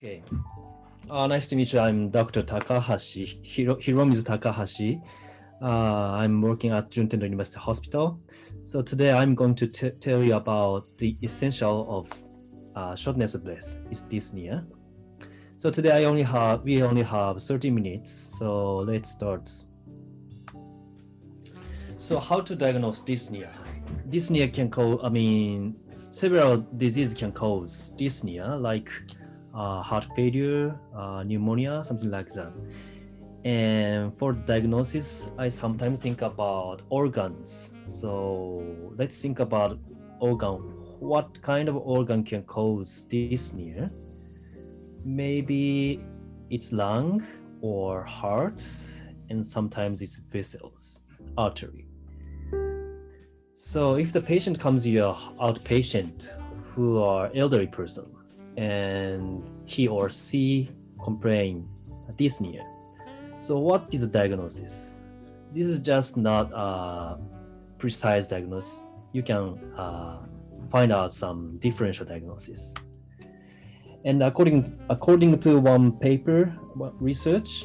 Okay. Nice to meet you. I'm Dr. Takahashi, Hiromizu Takahashi. I'm working at Juntendo University Hospital. So today I'm going to tell you about the essential of shortness of breath, is dyspnea. So today we only have 30 minutes. So let's start. So how to diagnose dyspnea? Dyspnea can cause, several diseases can cause dyspnea, like heart failure, pneumonia, something like that. And for diagnosis, I sometimes think about organs. So let's think about organ. What kind of organ can cause dyspnea? Maybe it's lung or heart, and sometimes it's vessels, artery. So if the patient comes here, outpatient, who are elderly person, and he or she complain dyspnea. So what is the diagnosis? This is just not a precise diagnosis. You can find out some differential diagnosis. And according to one paper research,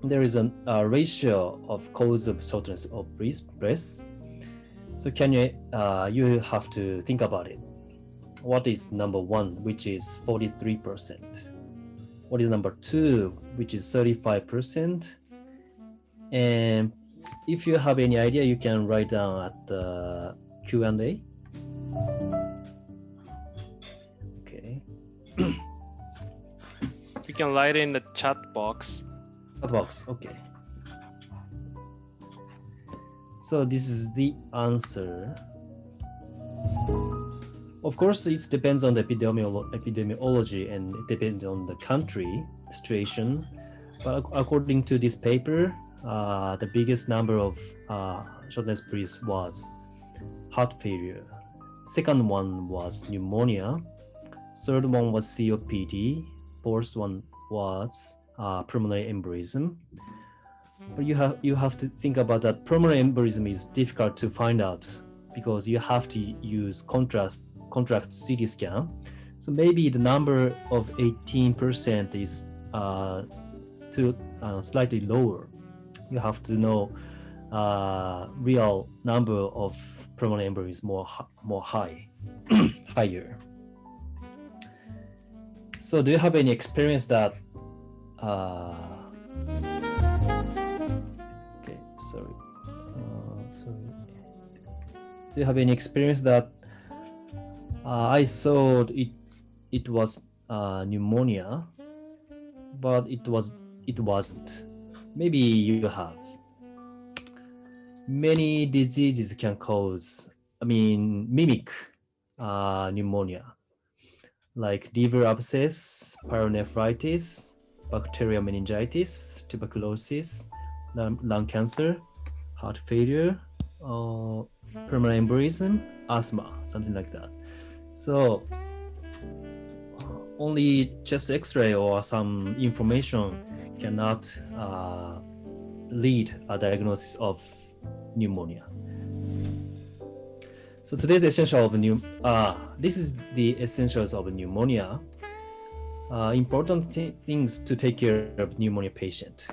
there is a ratio of cause of shortness of breath. So can you have to think about it. What is number one, which is 43%? What is number two, which is 35%? And if you have any idea, you can write down at the Q&A. Okay. You can write in the chat box. Chat box, okay. So this is the answer. Of course, it depends on the epidemiology and it depends on the country situation. But according to this paper, the biggest number of shortness of breath was heart failure. Second one was pneumonia. Third one was COPD. Fourth one was pulmonary embryism. But you have to think about that. Pulmonary embolism is difficult to find out because you have to use contrast CT scan. So maybe the number of 18% is slightly lower. You have to know real number of pulmonary embolism more higher. So do you have any experience that do you have any experience that I thought it was pneumonia, but it wasn't. Maybe you have. Many diseases can cause, mimic pneumonia, like liver abscess, pyelonephritis, bacterial meningitis, tuberculosis, lung cancer, heart failure, pulmonary embolism, asthma, something like that. So only chest X-ray or some information cannot lead a diagnosis of pneumonia. So today's essential of this is the essentials of pneumonia. Important things to take care of pneumonia patient.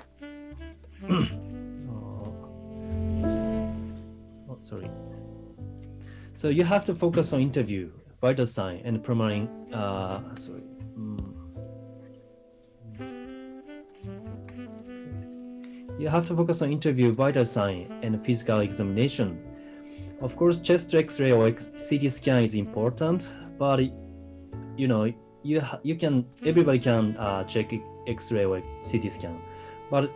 Sorry. So you have to focus on interview, vital sign, and pulmonary. You have to focus on interview, vital sign, and physical examination. Of course, chest X-ray or CT scan is important, but everybody can check X-ray or CT scan, but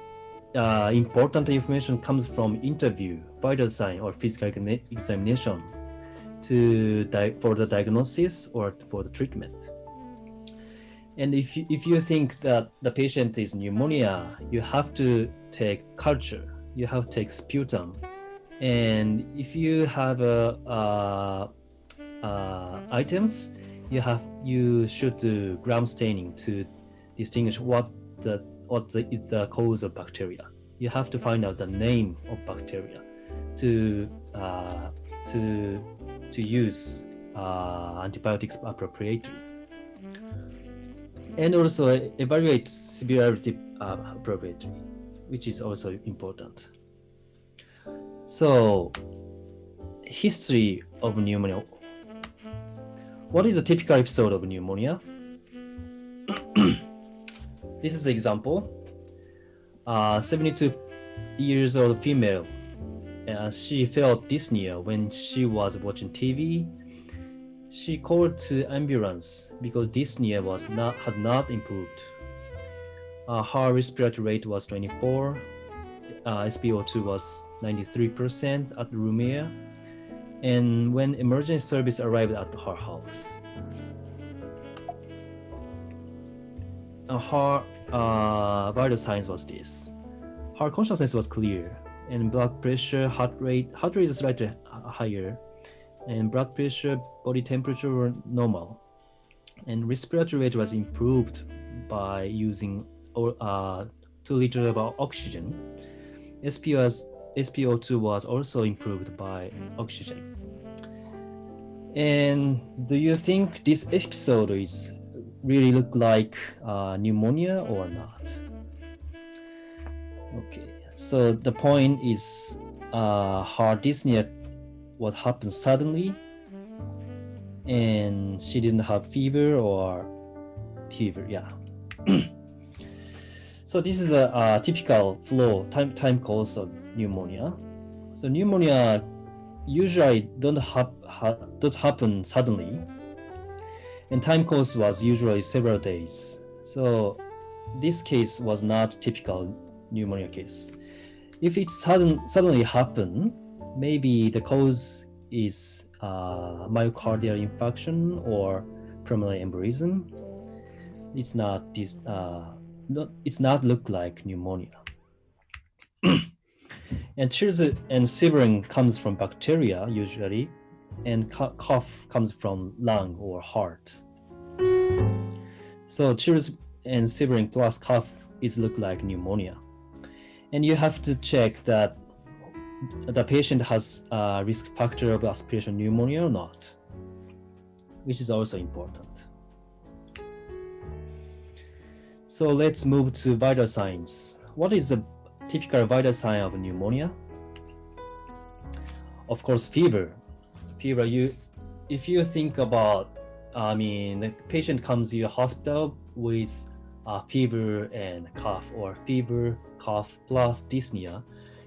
important information comes from interview, vital sign, or physical examination for the diagnosis or for the treatment. And if you think that the patient is pneumonia, you have to take culture, you have to take sputum, and if you have items, you should do gram staining to distinguish what is the cause of bacteria. You have to find out the name of bacteria to use antibiotics appropriately. and also evaluate severity appropriately, which is also important. So, history of pneumonia. What is a typical episode of pneumonia? This is the example. 72 years old female. She felt dyspnea when she was watching TV. She called to ambulance because dyspnea has not improved. Her respiratory rate was 24. SpO2 was 93% at room air. And when emergency service arrived at her house, her vital signs was this. Her consciousness was clear, and blood pressure, heart rate is slightly higher, and blood pressure, body temperature were normal, and respiratory rate was improved by using 2 liters of oxygen. SpO2 was also improved by oxygen. And do you think this episode is really look like pneumonia or not? Okay, so the point is her dyspnea what happened suddenly, and she didn't have fever. So this is a typical flow time course of pneumonia. So pneumonia usually don't happen suddenly, and time course was usually several days. So this case was not typical pneumonia case. If it suddenly happen, maybe the cause is myocardial infarction or pulmonary embolism. It's not this. It's not look like pneumonia. And chills and shivering comes from bacteria usually, and cough comes from lung or heart. So chills and shivering plus cough is look like pneumonia. And you have to check that the patient has a risk factor of aspiration pneumonia or not, which is also important. So let's move to vital signs. What is the typical vital sign of pneumonia? Of course, fever. If you think about, the patient comes to your hospital with fever and cough, or fever, cough plus dyspnea,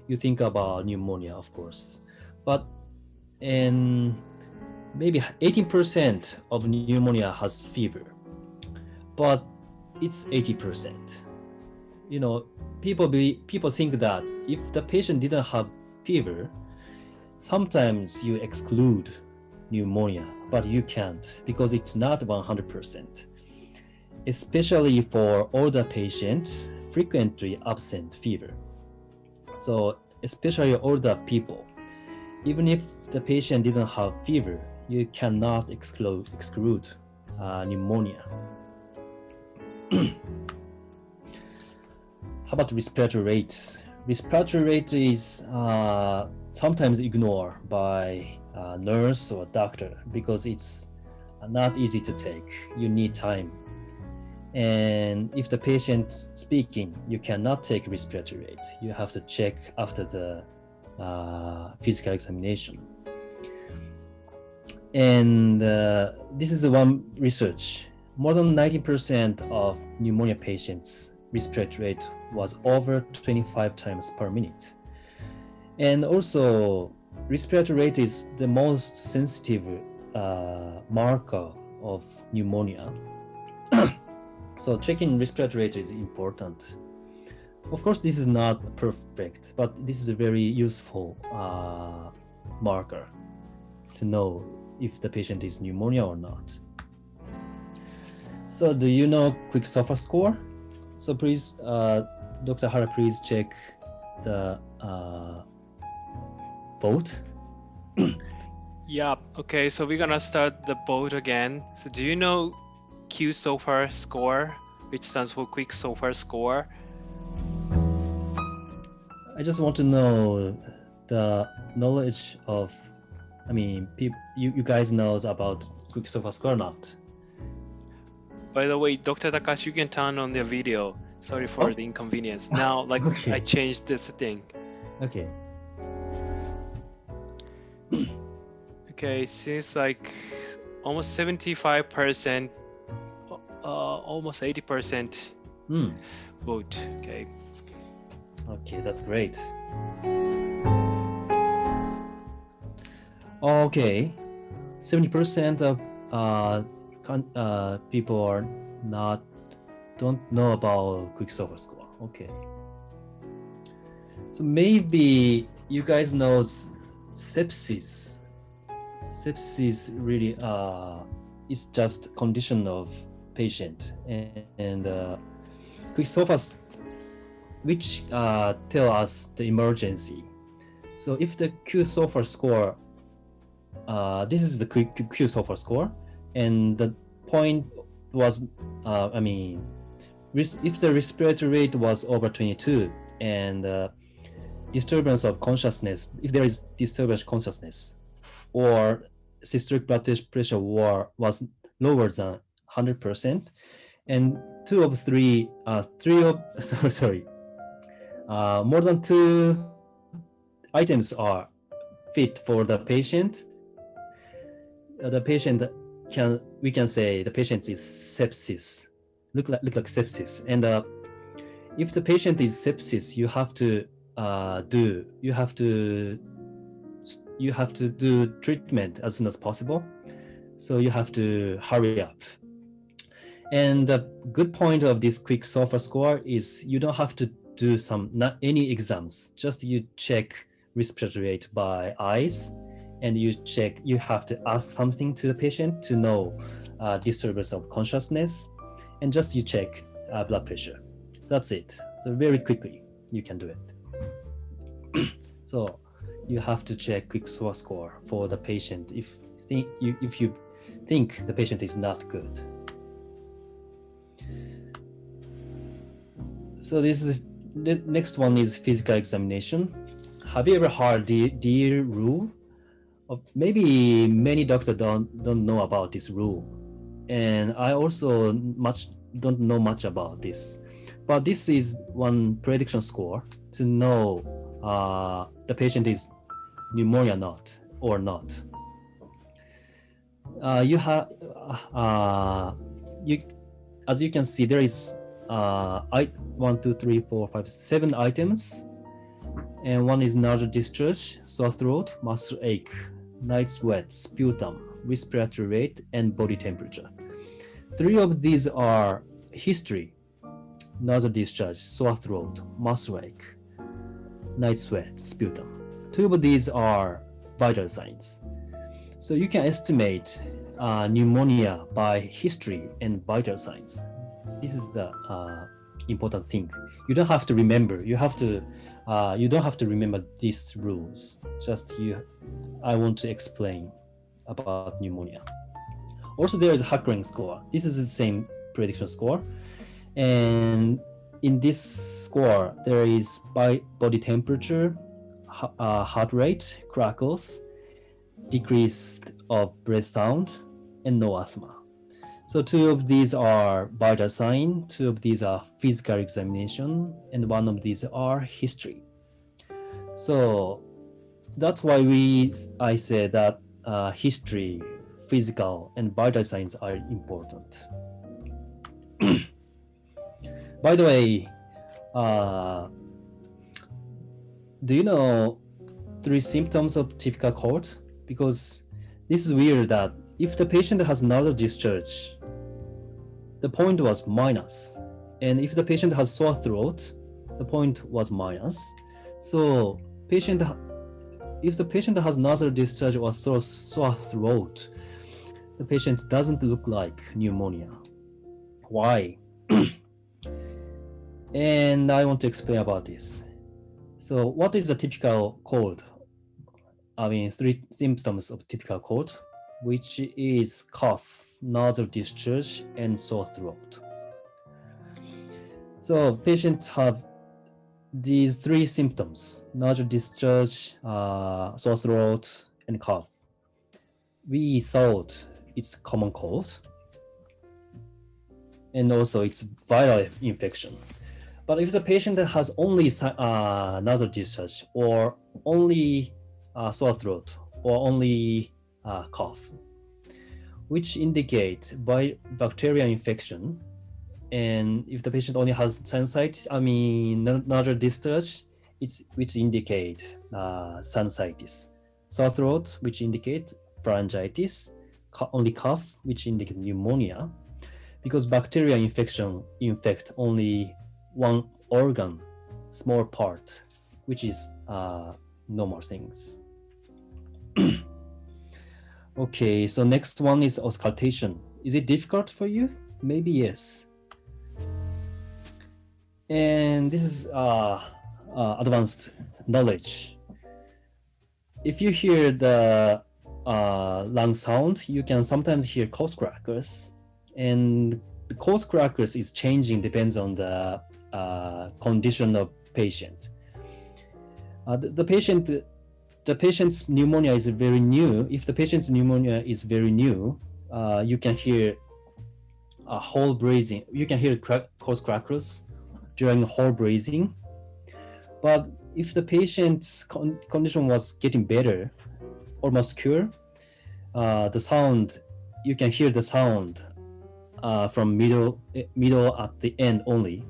you think about pneumonia, of course. But and maybe 18% of pneumonia has fever, but it's 80%. People think that if the patient didn't have fever, sometimes you exclude pneumonia, but you can't because it's not 100%. Especially for older patients, frequently absent fever. So especially older people, even if the patient didn't have fever, you cannot exclude pneumonia. How about respiratory rate? Respiratory rate is sometimes ignored by a nurse or doctor because it's not easy to take. You need time. And if the patient speaking, you cannot take respiratory rate. You have to check after the physical examination. And this is one research. More than 90% of pneumonia patients' respiratory rate was over 25 times per minute. And also, respiratory rate is the most sensitive marker of pneumonia. So checking respiratory rate is important. Of course, this is not perfect, but this is a very useful marker to know if the patient is pneumonia or not. So do you know Quicksilver score? So please, Dr. Hara, please check the vote. Yeah, okay, so we're gonna start the vote again. So do you know Quicksilver score, which stands for Quicksilver score? I just want to know the knowledge of, you guys knows about Quicksilver score or not? By the way, Dr. Takashi, you can turn on the video. Sorry for Oh. the inconvenience. Now, like, Okay. I changed this thing. Okay. Okay, since like almost 75%, almost 80% Hmm. vote. Okay. Okay, that's great. Okay, 70% of people don't know about Quicksilver score. Okay, so maybe you guys know sepsis. Sepsis really is just condition of patient and Quicksilver, which tell us the emergency. So if the Q-SOFA score, this is the Q-SOFA score, and the point was, if the respiratory rate was over 22 and disturbance of consciousness, if there is disturbance of consciousness, or systolic blood pressure was lower than 100%, and more than two items are fit for the patient, we can say the patient is sepsis, look like sepsis, and if the patient is sepsis, you have to do treatment as soon as possible. So you have to hurry up. And the good point of this Quicksilver score is you don't have to do not any exams. Just you check respiratory rate by eyes, and you have to ask something to the patient to know disturbance of consciousness, and just you check blood pressure. That's it. So very quickly you can do it. So you have to check Quicksilver score for the patient if you think the patient is not good. So the next one is physical examination. Have you ever heard the DEAR rule? Maybe many doctors don't know about this rule, and I also don't know much about this. But this is one prediction score to know the patient is pneumonia or not. As you can see, there is 1, 2, 3, 4, 5, 7 items, and one is nasal discharge, sore throat, muscle ache, night sweat, sputum, respiratory rate, and body temperature. 3 of these are history: nasal discharge, sore throat, muscle ache, night sweat, sputum. 2 of these are vital signs. So you can estimate pneumonia by history and vital signs. This is the important thing. You don't have to remember. You don't have to remember these rules. I want to explain about pneumonia. Also, there is a Hackering score. This is the same prediction score, and in this score, there is body temperature, heart rate, crackles, decrease of breath sound, and no asthma. So 2 of these are vital sign, 2 of these are physical examination, and 1 of these are history. So that's why I say that history, physical, and vital signs are important. By the way, do you know 3 symptoms of typical cold? Because this is weird that if the patient has nasal discharge, the point was minus. And if the patient has sore throat, the point was minus. So if the patient has nasal discharge or sore throat, the patient doesn't look like pneumonia. Why? And I want to explain about this. So what is a typical cold? 3 symptoms of typical cold, which is cough, nasal discharge, and sore throat. So patients have these 3 symptoms: nasal discharge, sore throat, and cough. We thought it's common cold. and also it's viral infection. But if the patient has only nasal discharge or only sore throat or only cough, which indicate bacterial infection, and if the patient only has sinusitis, nasal discharge, which indicate sinusitis, sore throat, which indicate pharyngitis, only cough, which indicate pneumonia, because bacterial infection infect only one organ, small part, which is normal things. Okay, so next one is auscultation. Is it difficult for you? Maybe yes. And this is advanced knowledge. If you hear the lung sound, you can sometimes hear coast crackers, and the coast crackers is changing depends on the condition of patient. The patient's pneumonia is very new. If the patient's pneumonia is very new, you can hear a whole breathing. You can hear coast crackers during whole breathing. But if the patient's condition was getting better, almost cure, the sound, you can hear the sound from middle at the end only.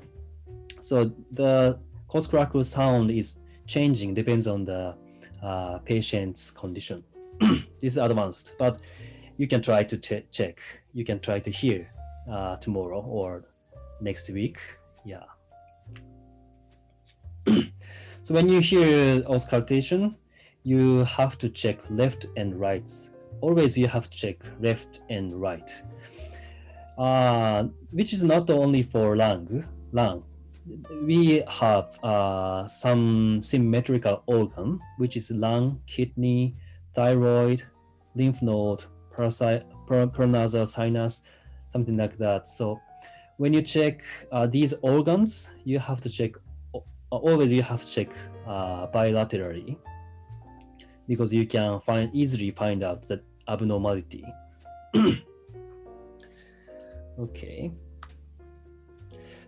So the coast crackle sound is changing, depends on the patient's condition. This is advanced, but you can try to check. You can try to hear tomorrow or next week. Yeah. So when you hear auscultation, you have to check left and right. Always you have to check left and right, which is not only for lung. We have some symmetrical organ, which is lung, kidney, thyroid, lymph node, paranasal sinus, something like that. So when you check these organs, you have to check, always you have to check bilaterally, because you can easily find out the abnormality. Okay.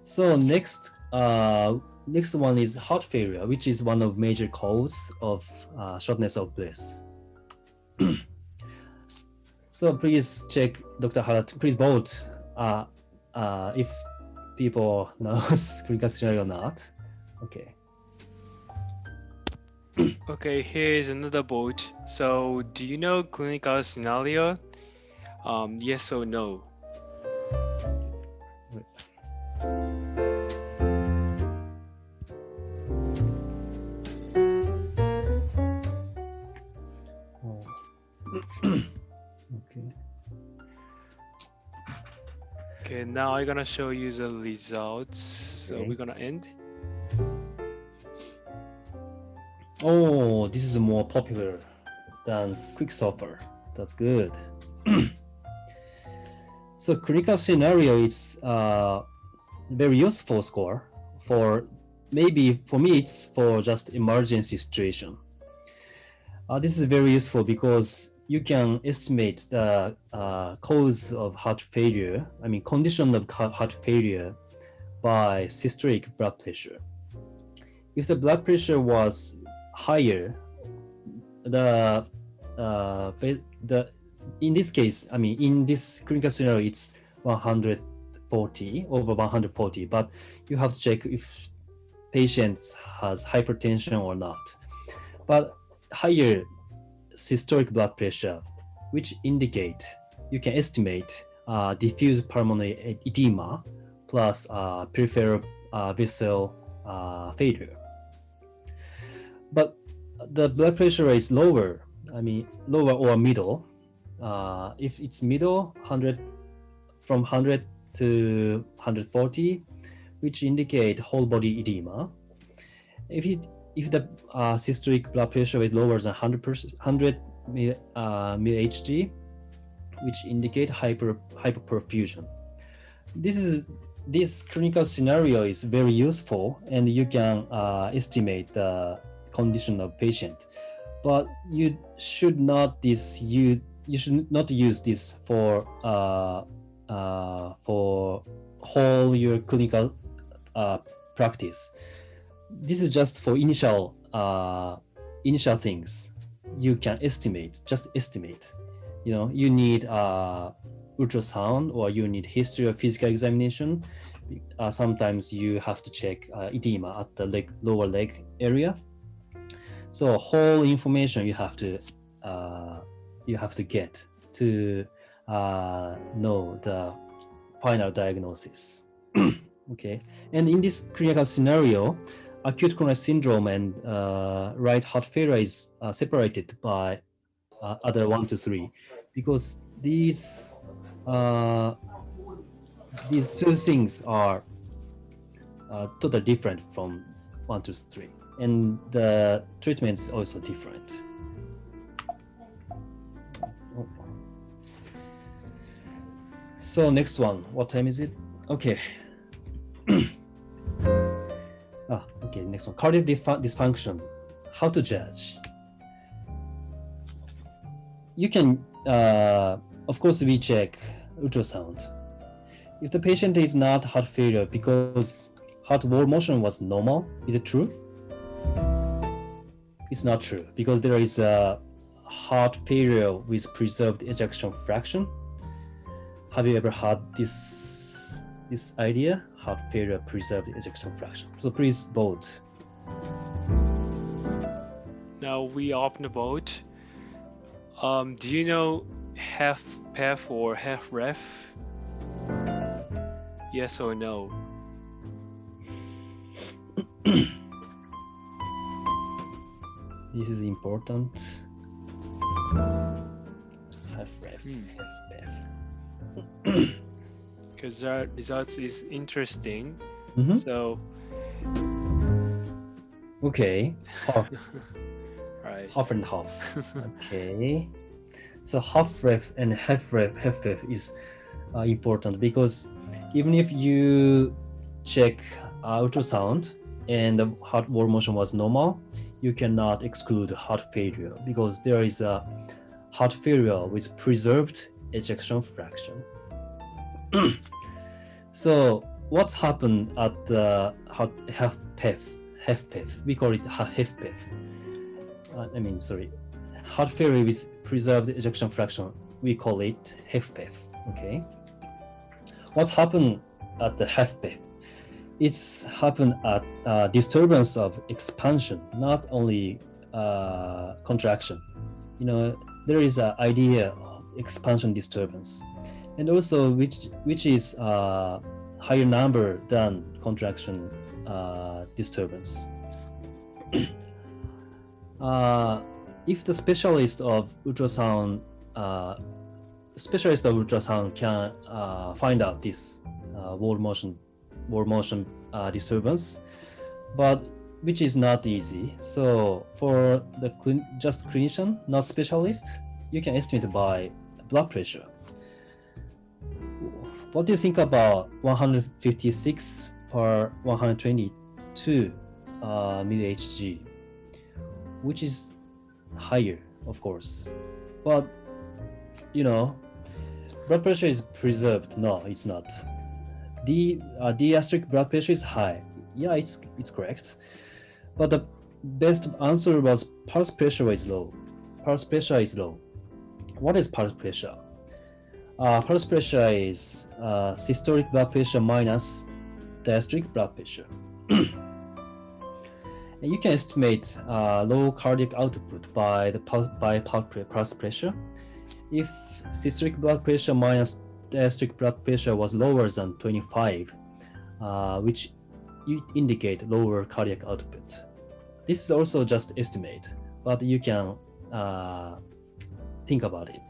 So next one is heart failure, which is one of major cause of shortness of breath. So please check, Dr. Hara, please vote if people knows clinical scenario or not. Okay. Okay, here is another vote. So, do you know clinical scenario? Yes or no? Okay. Okay, now I'm gonna show you the results. So Okay. we're gonna end. Oh, this is more popular than Quicksilver. That's good. So clinical scenario is very useful score for, maybe for me it's for just emergency situation. This is very useful because you can estimate the cause of heart failure, condition of heart failure by systolic blood pressure. If the blood pressure was higher, in this case, in this clinical scenario, it's 140 over 140, but you have to check if patient has hypertension or not. But higher systolic blood pressure, which indicate, you can estimate diffuse pulmonary edema plus peripheral vessel failure. But the blood pressure is lower, lower or middle. If it's middle, from 100 to 140, which indicate whole body edema. If the systolic blood pressure is lower than 100 mHg, which indicate hyperperfusion. This clinical scenario is very useful, and you can estimate the condition of patient. But you should not use this for whole your clinical practice. This is just for initial things. You can estimate, just estimate. You need ultrasound, or you need history of physical examination. Sometimes you have to check edema at the lower leg area. So whole information you have to get to know the final diagnosis. Okay, and in this clinical scenario, acute coronary syndrome and right heart failure is separated by other 1 to 3, because these two things are totally different from 1 to 3, and the treatment is also different. So next one, what time is it? Okay. Okay, next one, cardiac dysfunction. How to judge? You can, of course, we check ultrasound. If the patient is not heart failure because heart wall motion was normal, is it true? It's not true, because there is a heart failure with preserved ejection fraction. Have you ever had this idea? Heart failure, preserved ejection fraction. So please vote. Now we open the vote. Do you know half PEF or half ref? Yes or no? This is important. Half ref, half PEF. Because our results is interesting. Mm-hmm. So okay, half, right. half and half. Okay, so half ref and half PEF is important, because even if you check ultrasound and the heart wall motion was normal, you cannot exclude heart failure, because there is a heart failure with preserved ejection fraction. So what's happened at the half PEF? We call it half PEF. Heart failure with preserved ejection fraction. We call it half PEF. Okay. What's happened at the half PEF? It's happened at disturbance of expansion, not only contraction. There is an idea of expansion disturbance, and also which is higher number than contraction disturbance. If the specialist of ultrasound can find out this wall motion disturbance, but which is not easy. So for the just clinician, not specialist, you can estimate by blood pressure. What do you think about 156 per 122 mHg, which is higher, of course, but blood pressure is preserved? No, it's not. Diastolic blood pressure is high. Yeah, it's correct, but the best answer was pulse pressure is low. Pulse pressure is low. What is pulse pressure? Pulse pressure is systolic blood pressure minus diastolic blood pressure. And you can estimate low cardiac output by pulse pressure. If systolic blood pressure minus diastolic blood pressure was lower than 25, which indicate lower cardiac output. This is also just estimate, but you can think about it.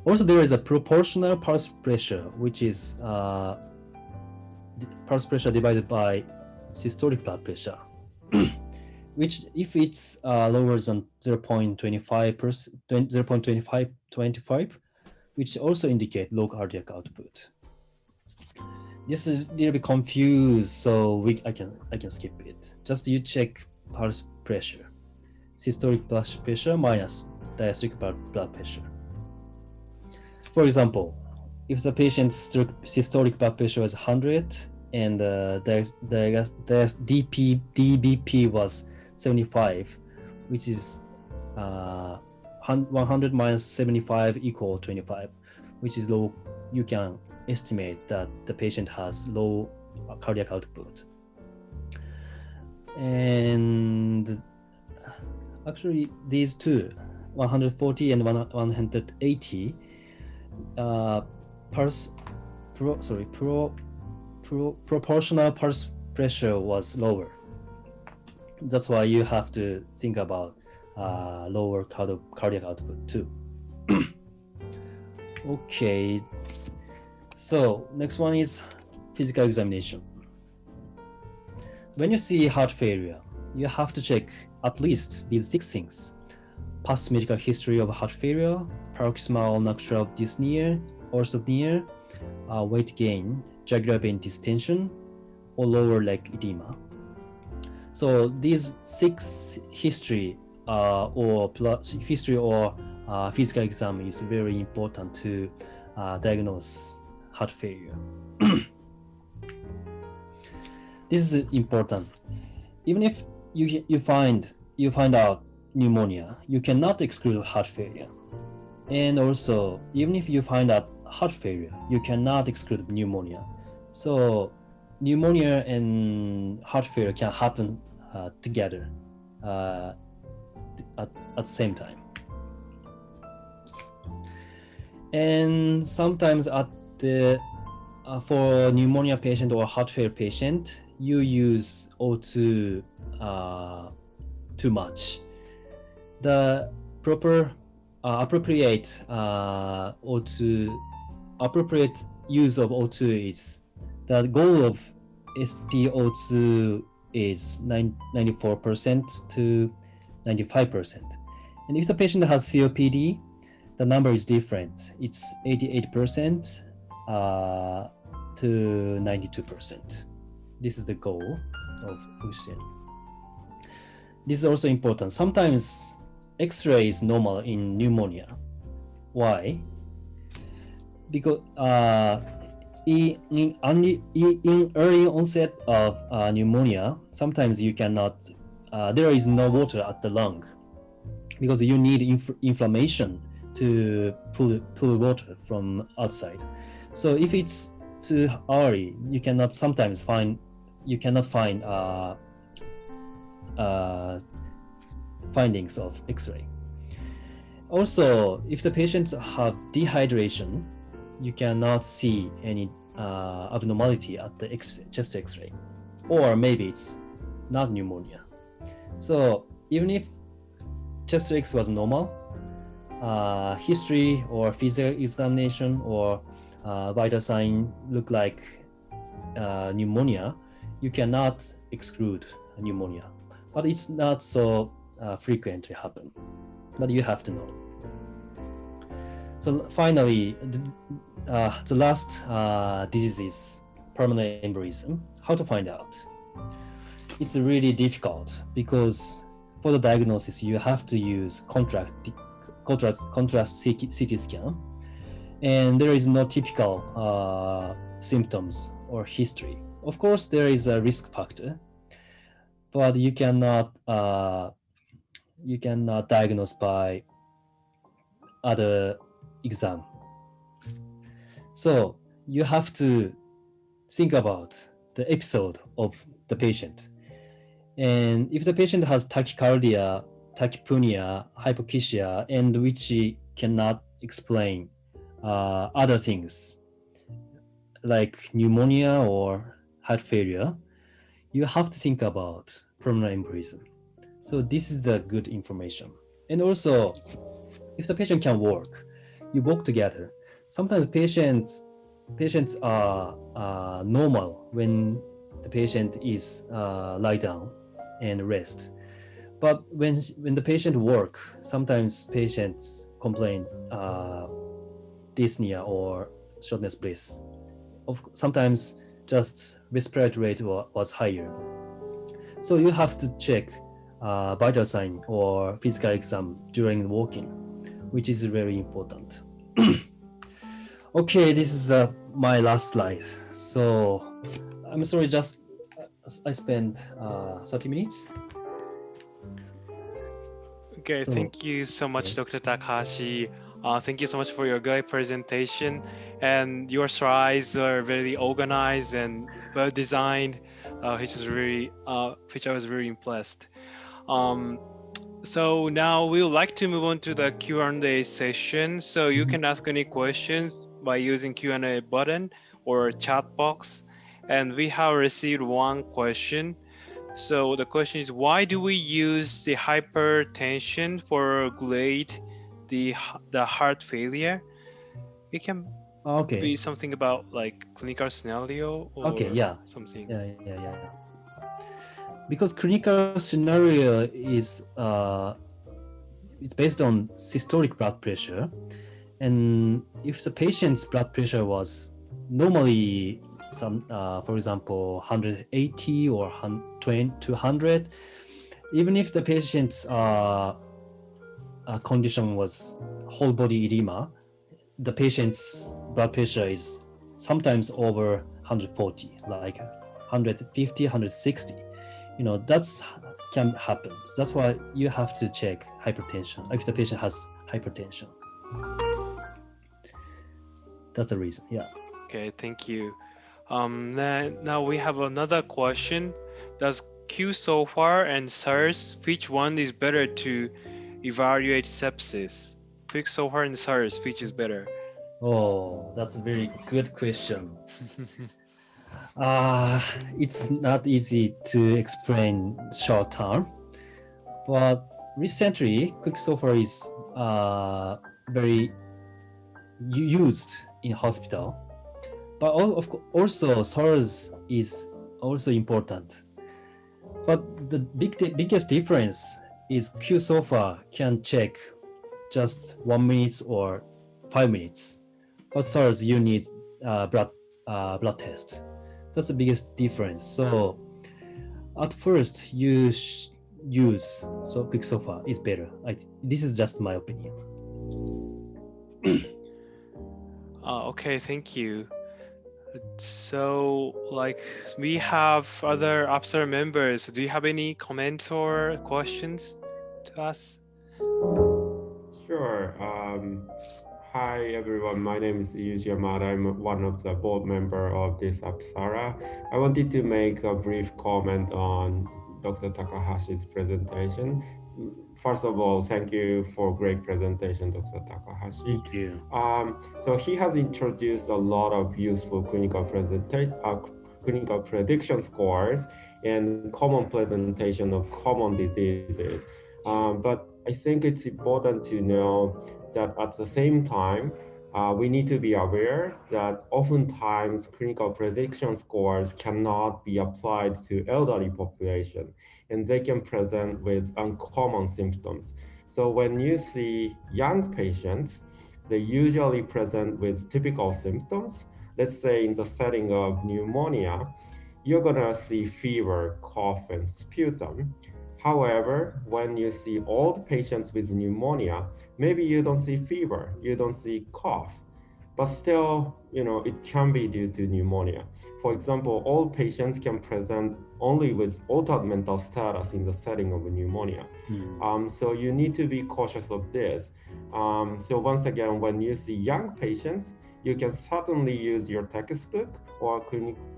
Also, there is a proportional pulse pressure, which is pulse pressure divided by systolic blood pressure, which if it's lower than 0.25, which also indicate low cardiac output. This is a little bit confused, so I can skip it. Just you check pulse pressure, systolic blood pressure minus diastolic blood pressure. For example, if the patient's systolic blood pressure was 100 and the DBP was 75, which is 100 minus 75 equal 25, which is low, you can estimate that the patient has low cardiac output. And actually these two, 140 and 180, proportional pulse pressure was lower. That's why you have to think about lower cardiac output too. Okay, so next one is physical examination. When you see heart failure, you have to check at least these 6 things: past medical history of heart failure, paroxysmal nocturnal dyspnea, orthopnea, weight gain, jugular vein distension, or lower leg edema. So these 6 history or physical exam is very important to diagnose heart failure. This is important. Even if you find out pneumonia, you cannot exclude heart failure. And also, even if you find out heart failure, you cannot exclude pneumonia. So pneumonia and heart failure can happen together at the same time. And sometimes for pneumonia patient or heart failure patient, you use O2 too much. The proper appropriate use of O2 is, the goal of SpO2 is 94% to 95%. And if the patient has COPD, the number is different. It's 88% to 92%. This is the goal of oxygen. This is also important. Sometimes X-ray is normal in pneumonia. Why? Because in early onset of pneumonia, sometimes you cannot, there is no water at the lung because you need inflammation to pull water from outside. So if it's too early, you cannot find findings of X-ray. Also, if the patients have dehydration, you cannot see any abnormality at the chest X-ray, or maybe it's not pneumonia. So even if chest X was normal, history or physical examination or vital sign look like pneumonia, you cannot exclude pneumonia. But it's not so frequently happen. But you have to know. So finally, the last disease is pulmonary embolism. How to find out? It's really difficult because for the diagnosis, you have to use contrast CT scan, and there is no typical symptoms or history. Of course, there is a risk factor, but you cannot diagnose by other exam. So you have to think about the episode of the patient. And if the patient has tachycardia, tachypnea, hypoxia, and which cannot explain other things like pneumonia or heart failure, you have to think about pulmonary embolism. So this is the good information. And also, if the patient can walk, you walk together. Sometimes patients are normal when the patient is lie down and rest. But when the patient walk, sometimes patients complain dyspnea or shortness of breath. Sometimes just respiratory rate was higher. So you have to check vital sign or physical exam during walking, which is very important. Okay, this is my last slide. So I'm sorry, just I spent 30 minutes. Okay, So, thank you so much, okay. Dr. Takahashi. Thank you so much for your great presentation. And your slides are very organized and well designed, which I was really impressed. So now we would like to move on to the Q&A session. So you can ask any questions by using Q&A button or chat box. And we have received one question. So the question is, why do we use the hypertension for grade the heart failure? It can Okay. be something about like clinical scenario Okay. or Yeah. something. Yeah. Because clinical scenario is it's based on systolic blood pressure, and if the patient's blood pressure was normally for example 180 or 200, even if the patient's condition was whole body edema, the patient's blood pressure is sometimes over 140, like 150, 160. That's can happen. That's why you have to check hypertension if the patient has hypertension. That's the reason. Yeah. Okay, thank you. Now we have another question. Does Q-SOFAR and SARS, which one is better to evaluate sepsis? Quicksilver and SARS, which is better? Oh, that's a very good question. It's not easy to explain short term, but recently Quicksilver is very used in hospital. But also SARS is also important. But the biggest difference is Q-SOFA can check just 1 minute or 5 minutes. But SARS, you need blood test. That's the biggest difference. So at first, you use Quicksilver is better. This is just my opinion. Okay, thank you. So, like, we have other APSARA members. Do you have any comments or questions to us? Sure. Hi, everyone. My name is Yuji Yamada. I'm one of the board member of this APSARA. I wanted to make a brief comment on Dr. Takahashi's presentation. First of all, thank you for great presentation, Dr. Takahashi. Thank you. So he has introduced a lot of useful clinical prediction scores and common presentation of common diseases. But I think it's important to know that at the same time, we need to be aware that oftentimes clinical prediction scores cannot be applied to elderly population, and they can present with uncommon symptoms. So when you see young patients, they usually present with typical symptoms. Let's say in the setting of pneumonia, you're gonna see fever, cough, and sputum. However, when you see old patients with pneumonia, maybe you don't see fever, you don't see cough, but still, it can be due to pneumonia. For example, old patients can present only with altered mental status in the setting of pneumonia. So you need to be cautious of this. So once again, when you see young patients, you can certainly use your textbook or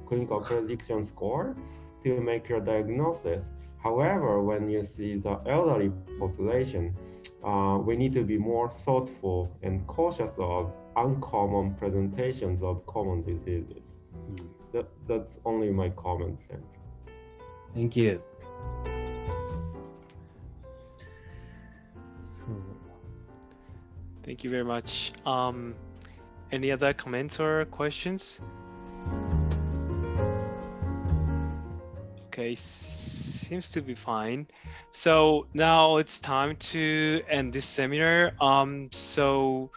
clinical prediction score to make your diagnosis. However, when you see the elderly population, we need to be more thoughtful and cautious of uncommon presentations of common diseases. That's only my comment. Thanks. Thank you. Thank you very much. Any other comments or questions? Okay, seems to be fine. So now it's time to end this seminar. So